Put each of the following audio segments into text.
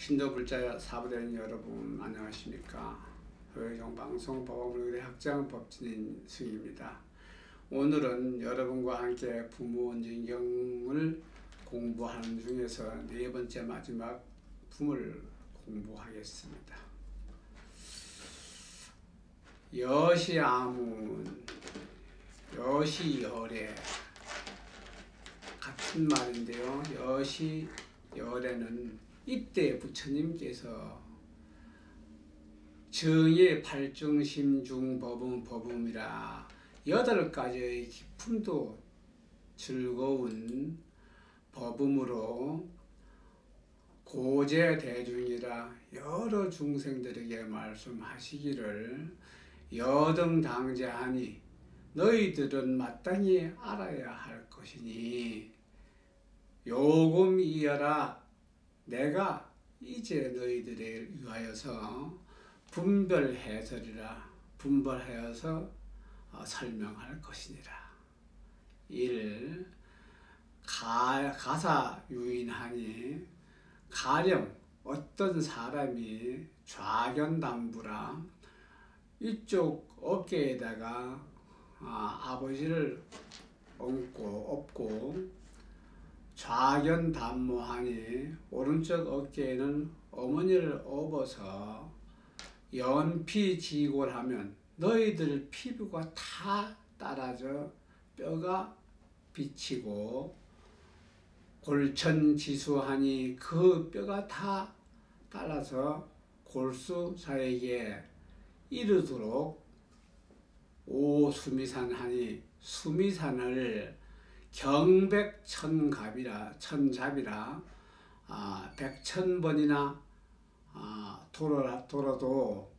신도불자 사부된 여러분 안녕하십니까. 교회종방송 법원의대 학장 법진인 승입니다. 오늘은 여러분과 함께 부모원진경을 공부하는 중에서 네 번째 마지막 품을 공부하겠습니다. 여시아문, 여시열애 같은 말인데요. 여시열애는 이때 부처님께서 정의 팔중심중 법음이라 8가지의 기품도 즐거운 법음으로 고제대중이라 여러 중생들에게 말씀하시기를 여등당제하니 너희들은 마땅히 알아야 할 것이니 요금이여라 내가 이제 너희들에 위하여서 분별하여서 설명할 것이니라. 1. 가사유인하니 가령 어떤 사람이 좌견담부라 이쪽 어깨에다가 아버지를 업고 좌견담모하니 오른쪽 어깨에는 어머니를 업어서 연피지골하면 너희들 피부가 다 따라져 뼈가 비치고 골천지수하니 그 뼈가 다 따라서 골수사에게 이르도록 오수미산하니 수미산을 경백천잡이라 100,000번이나 돌아도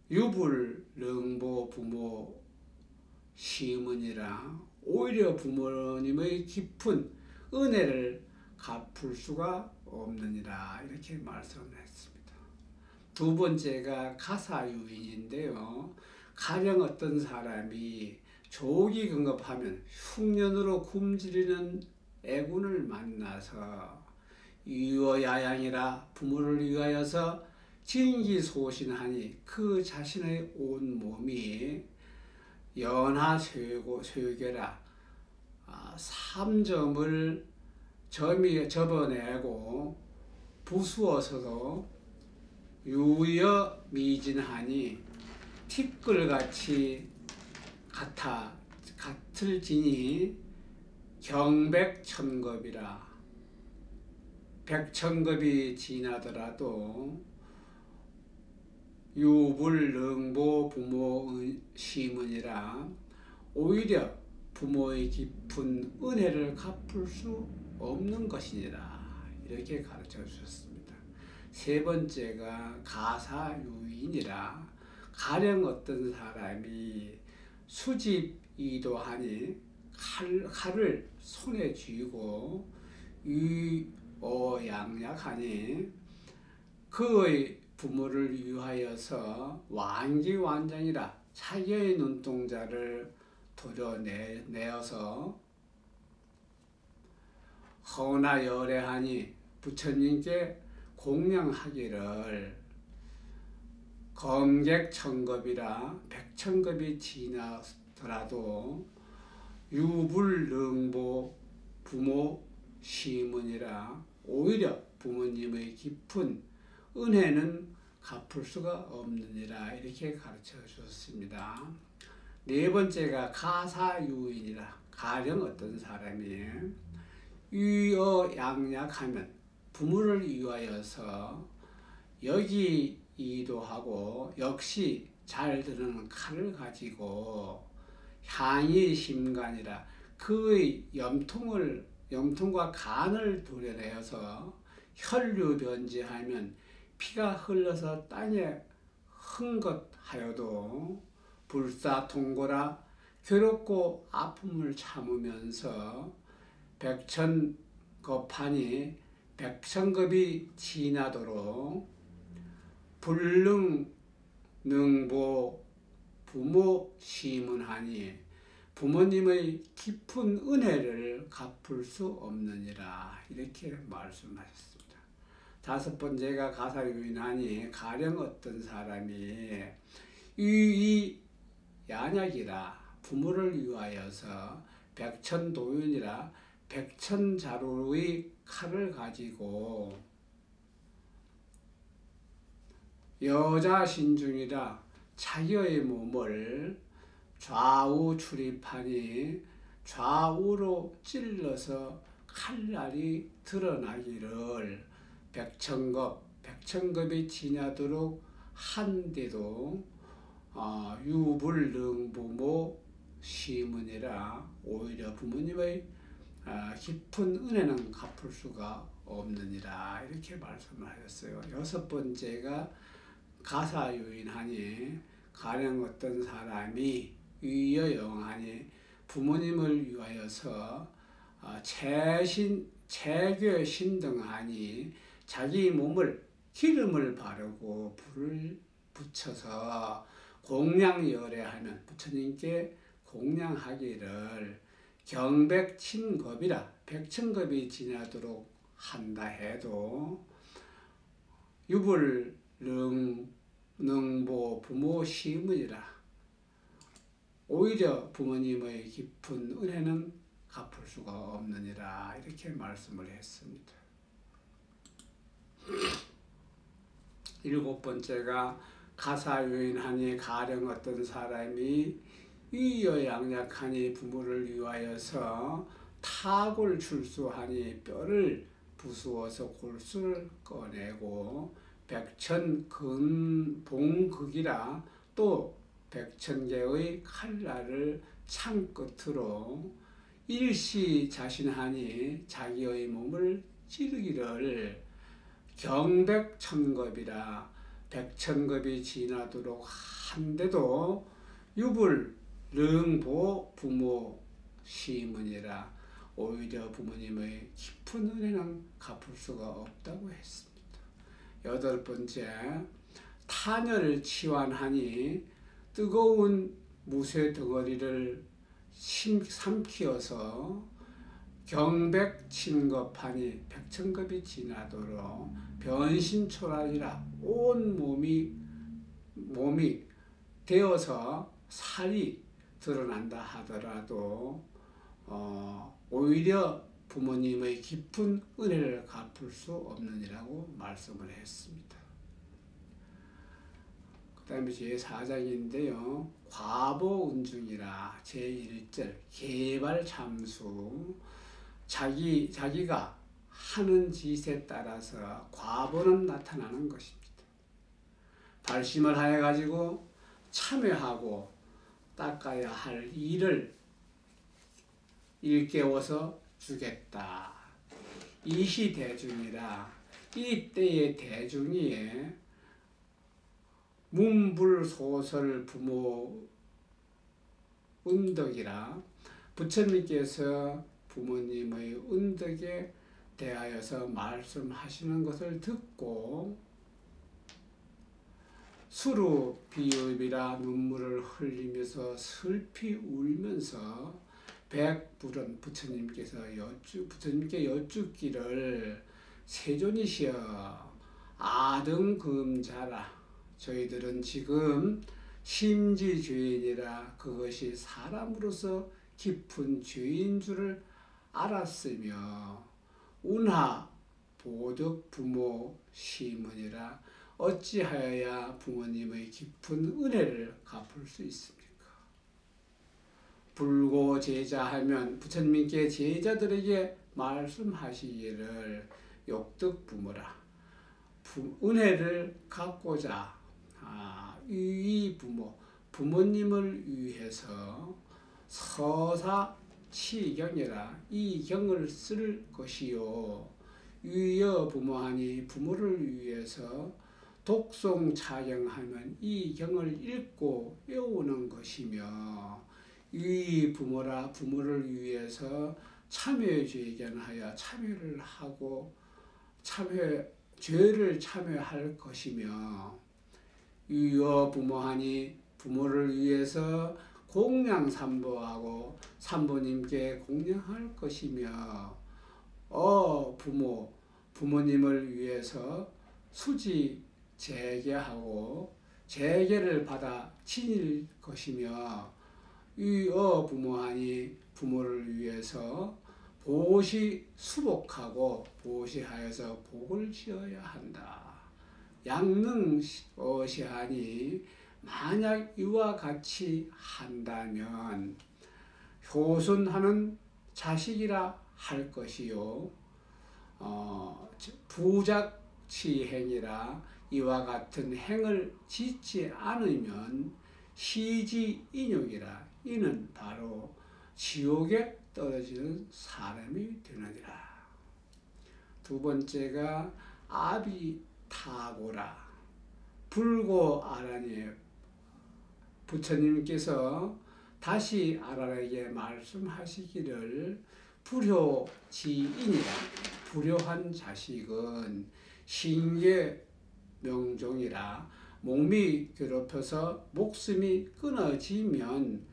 유불능보 부모 시문이라 오히려 부모님의 깊은 은혜를 갚을 수가 없느니라 이렇게 말씀했습니다. 두 번째가 가사유인인데요. 가령 어떤 사람이 조기 근급하면 흉년으로 굶주리는 애군을 만나서 유어야양이라 부모를 위하여서 진기소신하니 그 자신의 온 몸이 연하쇠괴라 3점을 접어내고 부수어서도 유여미진하니 티끌같이 같을지니 경백천겁이라 100,000겁이 지나더라도 유불능보 부모 시문이라 오히려 부모의 깊은 은혜를 갚을 수 없는 것이니라 이렇게 가르쳐 주셨습니다. 세 번째가 가사유인이라 가령 어떤 사람이 수집이도하니 칼을 손에 쥐고 유어양약하니 그의 부모를 위하여서 완기완장이라 자기의 눈동자를 도려내어서 허나 열애하니 부처님께 공양하기를 검객천겁이라 100,000겁이 지나더라도 유불능보 부모 시문이라 오히려 부모님의 깊은 은혜는 갚을 수가 없느니라 이렇게 가르쳐 주셨습니다. 네 번째가 가사유인이라 가령 어떤 사람이 유여양약하면 부모를 위하여서 여기이도하고 역시 잘 드는 칼을 가지고 향이 심간이라 그의 염통과 간을 도려내어서 혈류변제하면 피가 흘러서 땅에 흥것하여도 불사통고라 괴롭고 아픔을 참으면서 100,000겁하니 100,000겁이 지나도록 불능능보 부모 시문하니 부모님의 깊은 은혜를 갚을 수 없느니라 이렇게 말씀하셨습니다. 다섯 번째가 가사유인하니 가령 어떤 사람이 이 양약이라 부모를 위하여서 백천도윤이라 백천자루의 칼을 가지고 여자 신중이라 자기의 몸을 좌우 출입하니 좌우로 찔러서 칼날이 드러나기를 백천겁이 지나도록 한데도 유불능부모 시문이라 오히려 부모님의 깊은 은혜는 갚을 수가 없느니라 이렇게 말씀을 하셨어요. 여섯 번째가 가사유인하니 가령 어떤 사람이 위여영하니 부모님을 위하여서 체교신등하니 자기 몸을 기름을 바르고 불을 붙여서 공양열애하면 부처님께 공양하기를 경백친겁이라 백천겁이 지나도록 한다 해도 유불능보 부모 시문이라 오히려 부모님의 깊은 은혜는 갚을 수가 없느니라 이렇게 말씀을 했습니다. 일곱 번째가 가사유인하니 가령 어떤 사람이 위여양약하니 부모를 위하여서 탁을 출수하니 뼈를 부수어서 골수를 꺼내고 백천봉극이라 또 백천개의 칼날을 창 끝으로 일시 자신하니 자기의 몸을 찌르기를 경백천겁이라 백천겁이 지나도록 한데도 유불능보 부모 시문이라 오히려 부모님의 깊은 은혜는 갚을 수가 없다고 했습니다. 여덟 번째, 탄혈을 치환하니 뜨거운 무쇠 덩어리를 삼키어서 경백침겁하니 백천겁이 지나도록 변신초라니라 온 몸이 되어서 살이 드러난다 하더라도 오히려 부모님의 깊은 은혜를 갚을 수 없느니라고 말씀을 했습니다. 그 다음에 제4장인데요. 과보운중이라 제1절 개발참수 자기가 하는 짓에 따라서 과보는 나타나는 것입니다. 발심을 하여 가지고 참여하고 닦아야 할 일을 일깨워서 주겠다. 이시대중이라 이때의 대중이에 문불소설 부모 은덕이라 부처님께서 부모님의 은덕에 대하여서 말씀하시는 것을 듣고 수루 비읍이라 눈물을 흘리면서 슬피 울면서 백불은 부처님께 여쭙기를 세존이시여 아등금자라 저희들은 지금 심지죄인이라 그것이 사람으로서 깊은 죄인 줄을 알았으며 운하 보덕 부모 시문이라 어찌하여야 부모님의 깊은 은혜를 갚을 수 있습니까? 불고 제자하면 부처님께 제자들에게 말씀하시기를 욕득 부모라 은혜를 갚고자 이 부모님을 위해서 서사치경이라 이 경을 쓸 것이요 위여 부모하니 부모를 위해서 독송차경하면 이 경을 읽고 외우는 것이며 이 부모라 부모를 위해서 참여죄견하여 참여를 하고 죄를 참여할 것이며 위여 부모하니 부모를 위해서 공양삼보하고 삼보님께 공양할 것이며 부모님을 위해서 수지 재개하고 재개를 받아 지닐 것이며 이 부모하니 부모를 위해서 보시 수복하고 보시하여서 복을 지어야 한다. 양능어시하니 만약 이와 같이 한다면 효순하는 자식이라 할 것이요 부작치행이라 이와 같은 행을 짓지 않으면 시지인욕이라 이는 바로 지옥에 떨어지는 사람이 되느니라. 두 번째가 아비타고라. 불고 아라니 부처님께서 다시 아라에게 말씀하시기를 불효지인이라. 불효한 자식은 신계 명종이라. 몸이 괴롭혀서 목숨이 끊어지면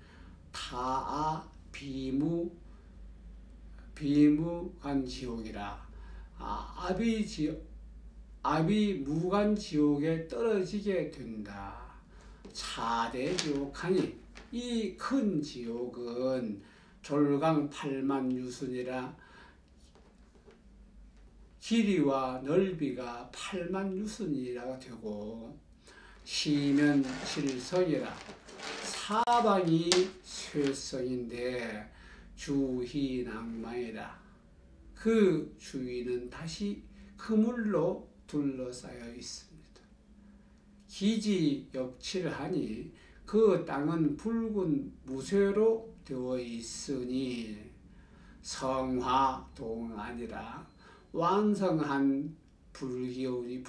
타아 비무간지옥이라. 아비무간지옥에 떨어지게 된다. 차대지옥하니 이 큰 지옥은 졸강 8만 유순이라. 길이와 넓이가 8만 유순이라 되고 시면실성이라. 사방이 쇠성인데 주희낭망이라. 그 주위는 다시 그물로 둘러싸여 있습니다. 기지역칠하니 그 땅은 붉은 무쇠로 되어 있으니 성화동아니라. 완성한 불기운이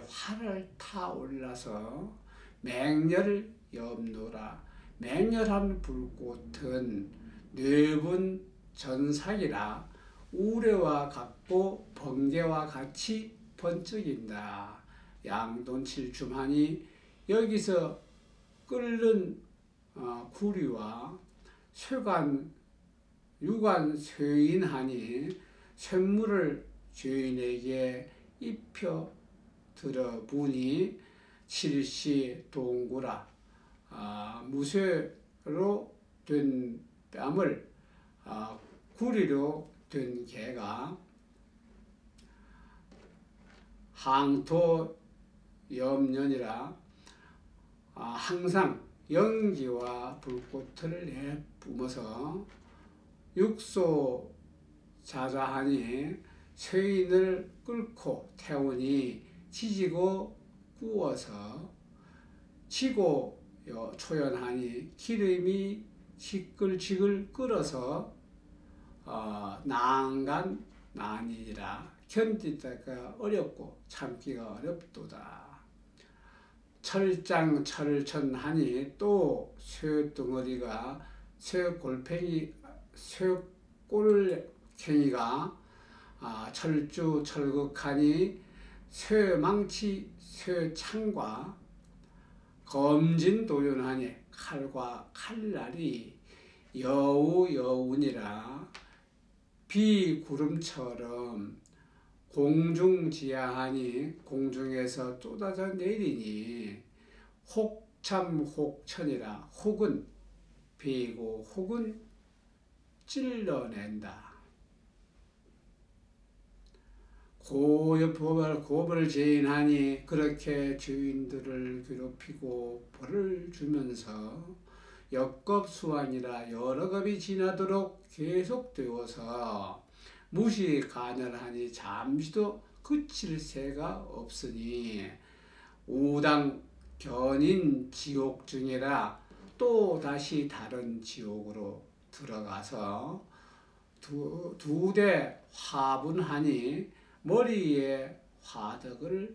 활을 타올라서 맹렬을 엽노라. 맹렬한 불꽃은 뇌분 전삭이라. 우레와 같고 번개와 같이 번쩍인다. 양돈칠춤하니 여기서 끓는 구리와 유관 쇠인하니 쇳물을 죄인에게 입혀 들어보니 칠시 동구라. 무쇠로 된 뺨을 구리로 된 개가 항토 염년이라. 항상 연기와 불꽃을 내뿜어서 육소 자자하니 쇠인을 끓고 태우니 지지고 구워서 지고 초연하니 기름이 지글지글 끓어서 난간 난이라. 견디다가 어렵고 참기가 어렵도다. 철장 철천하니 또 쇠덩어리가 쇠골팽이가 철주 철극하니 쇠망치 쇠창과 검진도윤하니 칼과 칼날이 여우여운이라. 비구름처럼 공중지하하니 공중에서 쏟아져 내리니 혹참혹천이라. 혹은 비고 혹은 찔러낸다. 고벌을 제인하니 그렇게 주인들을 괴롭히고 벌을 주면서 역겁수완이라. 여러 겁이 지나도록 계속되어서 무시간열하니 잠시도 그칠 새가 없으니 우당 견인 지옥 중이라. 또 다시 다른 지옥으로 들어가서 두 대 화분하니 머리에 화덕을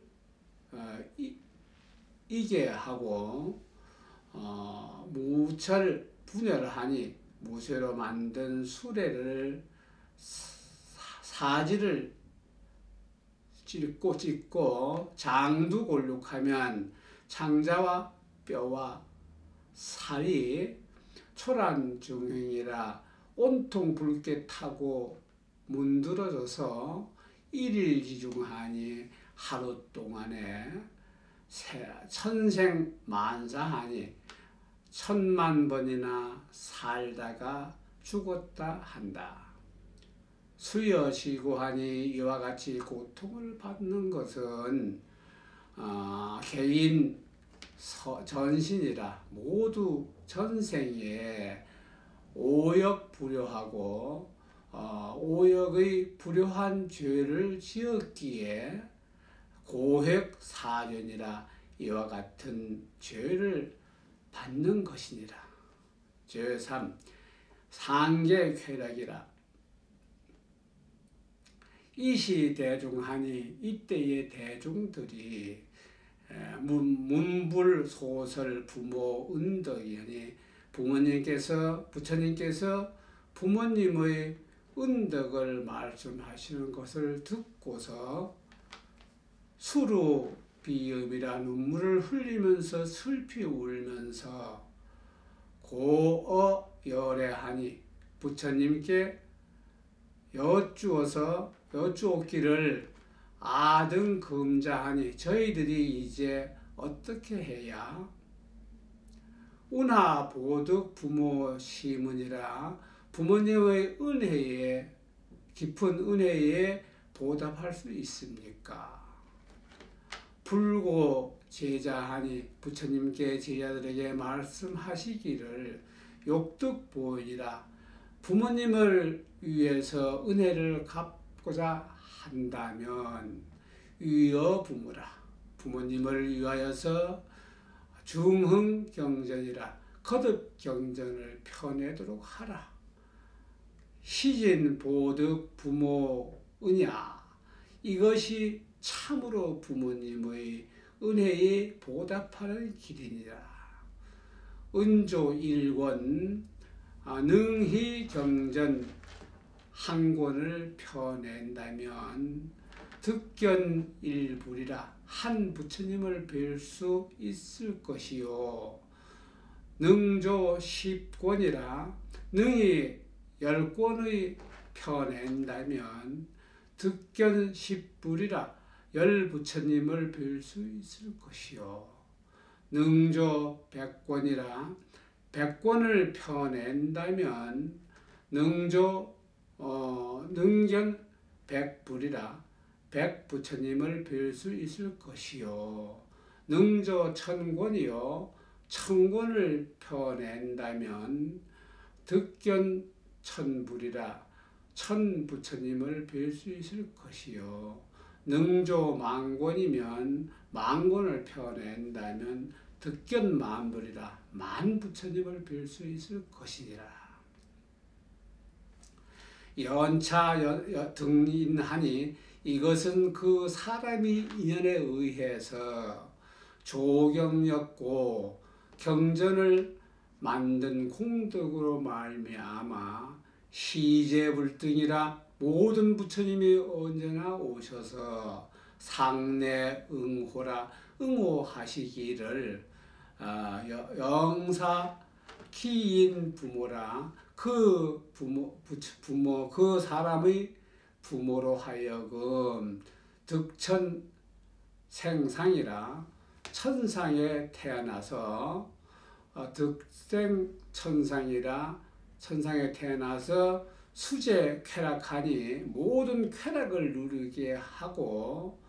이게 하고 무철 분열하니 무쇠로 만든 수레를 사지를 찢고 장두골육하면 창자와 뼈와 살이 초란중행이라. 온통 붉게 타고 문드러져서 일일지중하니 하루 동안에 천생만사하니 10,000번이나 살다가 죽었다 한다. 수여시고하니 이와 같이 고통을 받는 것은 개인 전신이라 모두 전생에 오역불효하고 오역의 불효한 죄를 지었기에 고획사련이라 이와 같은 죄를 받는 것이니라. 제3 상계쾌락이라. 이시대중하니 이때의 대중들이 문불소설 부모 은덕이니 부처님께서 부모님의 은덕을 말씀하시는 것을 듣고서 수루 비음이라 눈물을 흘리면서 슬피 울면서 고어 열애하니 부처님께 여쭈었기를 아등금자하니 저희들이 이제 어떻게 해야 운하보득 부모 시문이라 부모님의 은혜에 깊은 은혜에 보답할 수 있습니까? 불고 제자하니 부처님께 제자들에게 말씀하시기를 욕득보이라 부모님을 위해서 은혜를 갚고자 한다면 위어부모라 부모님을 위하여서 중흥경전이라 거듭경전을 펴내도록 하라. 시진보득 부모은야 이것이 참으로 부모님의 은혜에 보답하는 길이니라. 은조 1권 능히 경전 한 권을 펴낸다면 득견 일불이라 한 부처님을 뵐 수 있을 것이요. 능조 10권이라 능히 10권의 펴낸다면 득견 10불이라 10부처님을 뵐 수 있을 것이요. 능조 100권이라 100권을 펴낸다면 능견 100불이라 100부처님을 뵐 수 있을 것이요. 능조 1000권이요 1000권을 펴낸다면 득견 1000불이라 1000부처님을 뵐 수 있을 것이요. 능조 10,000권이면 10,000권을 펴낸다면 득견 10,000불이라 10,000부처님을 뵐 수 있을 것이니라. 연차 등인하니 이것은 그 사람이 인연에 의해서 조경였고 경전을 만든 공덕으로 말미암아 시제불등이라 모든 부처님이 언제나 오셔서 상내 응호라 응호하시기를 영사 키인 부모라 그 부모 그 사람의 부모로 하여금 득천 생상이라 천상에 태어나서 득생 천상이라 천상에 태어나서 수제 쾌락하니 모든 쾌락을 누리게 하고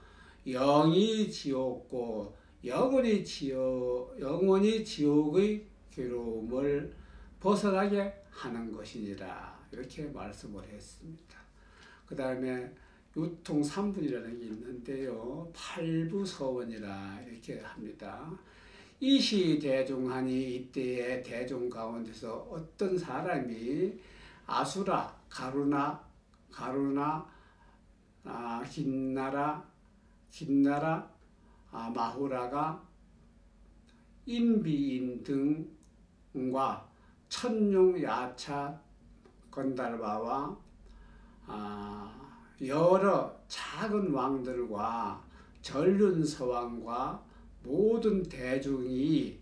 영이 지옥고 영원히 지옥의 괴로움을 벗어나게 하는 것이니라 이렇게 말씀을 했습니다. 그 다음에 유통 3분이라는 게 있는데요. 8부서원이라 이렇게 합니다. 이시대중하니 이때의 대중 가운데서 어떤 사람이 아수라, 가루나, 긴나라, 마후라가 인비인 등과 천룡, 야차, 건달바와 여러 작은 왕들과 전륜서왕과 모든 대중이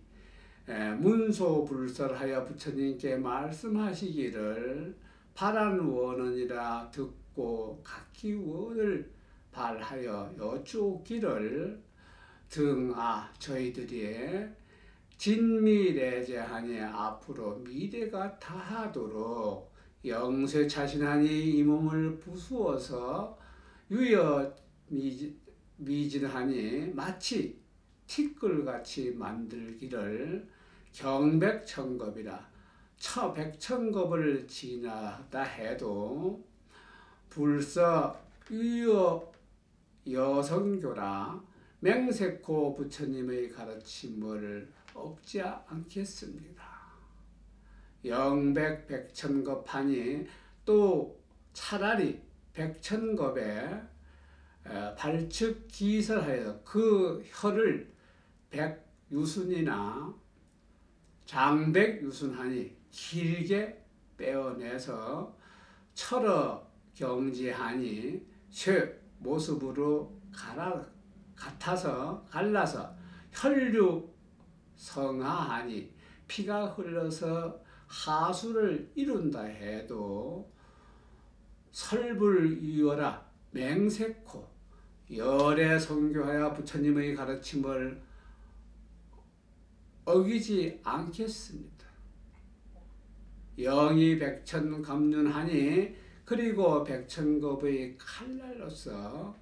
문소불설하여 부처님께 말씀하시기를 바란 원언이라 듣고 각기 원을 발하여 요 쭉 길을 저희들이 진미래제하니 앞으로 미래가 다하도록 영세차신하니 이 몸을 부수어서 유여 미진하니 마치 티끌같이 만들기를 경백천겁이라 처백천겁을 지나다 해도 불서 유여 여성교라 맹세코 부처님의 가르침을 없지 않겠습니다. 영백 백천겁하니 또 차라리 백천겁에 발측 기설하여 그 혀를 백유순이나 장백유순하니 길게 빼어내서 철어 경지하니 쇠 모습으로 갈라서 혈류 성하하니 피가 흘러서 하수를 이룬다 해도 설불이어라 맹세코 열에 선교하여 부처님의 가르침을 어기지 않겠습니다. 영이 백천갑륜하니 그리고 백천겁의 칼날로서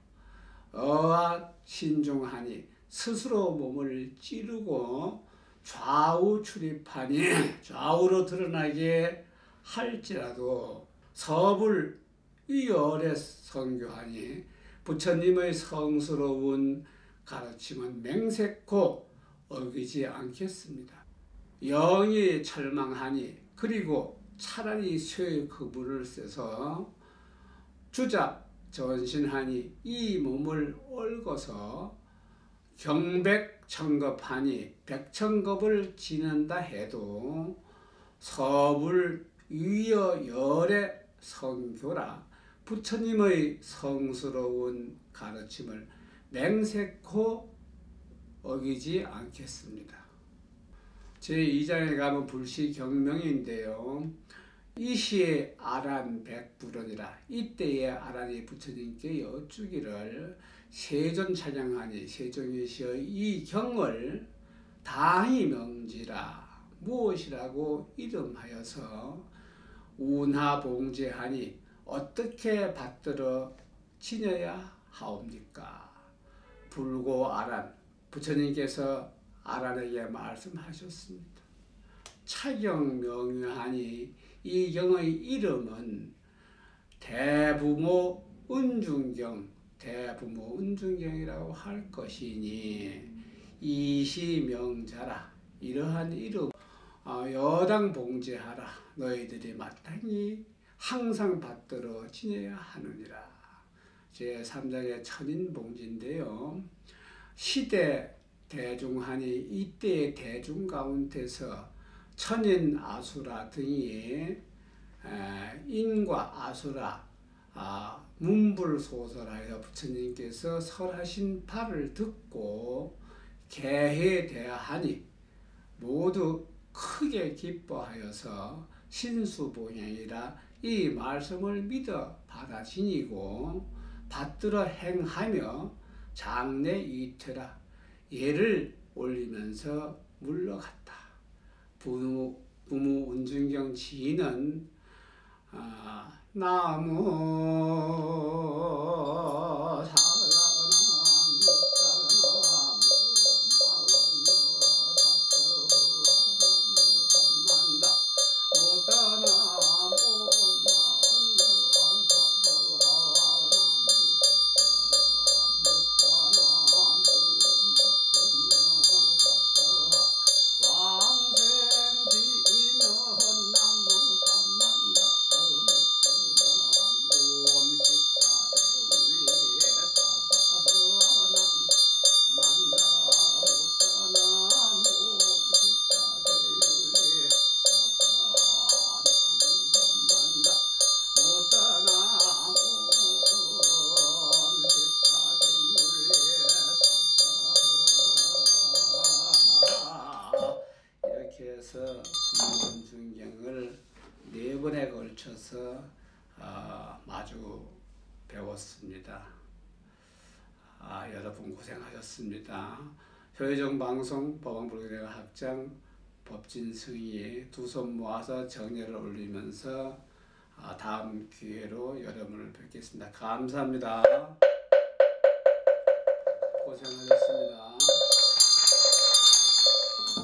어와 신중하니 스스로 몸을 찌르고 좌우 출입하니 좌우로 드러나게 할지라도 서불 위열에 선교하니 부처님의 성스러운 가르침은 맹세코 어기지 않겠습니다. 영이 철망하니 그리고 차라리 쇠의 그물을 써서 주작 전신하니 이 몸을 얽어서 경백천겁하니 백천겁을 지는다 해도 서불 위여 열의 선교라 부처님의 성스러운 가르침을 맹세코 어기지 않겠습니다. 제2장에 가면 불시경명인데요. 이 시에 아란 백불언이라 이때에 아란이 부처님께 여쭈기를 세존 찬양하니 세존이시여 이 경을 다히 명지라 무엇이라고 이름하여서 운하봉제하니 어떻게 받들어 지녀야 하옵니까? 불고 아란 부처님께서 아란에게 말씀하셨습니다. 차경명유하니 이 경의 이름은 대부모 은중경이라고 할 것이니 이시명자라 이러한 이름 여당 봉제하라 너희들이 마땅히 항상 받들어 지내야 하느니라. 제3장의 천인봉지인데요. 시대 대중하니 이때의 대중 가운데서 천인 아수라 등이 인과 아수라 문불소설하여 부처님께서 설하신 바를 듣고 개해대하니 모두 크게 기뻐하여서 신수봉양이라 이 말씀을 믿어 받아 지니고 받들어 행하며 장래 이퇴라 예를 올리면서 물러갔다. 부무 운중경 지인은 나무 해서 부무운중경을 4번에 걸쳐서 마주 배웠습니다. 여러분 고생하셨습니다. 효의정 방송 법왕불교대학 학장 법진승희의 두 손 모아서 정례를 올리면서 다음 기회로 여러분을 뵙겠습니다. 감사합니다. 고생하셨습니다.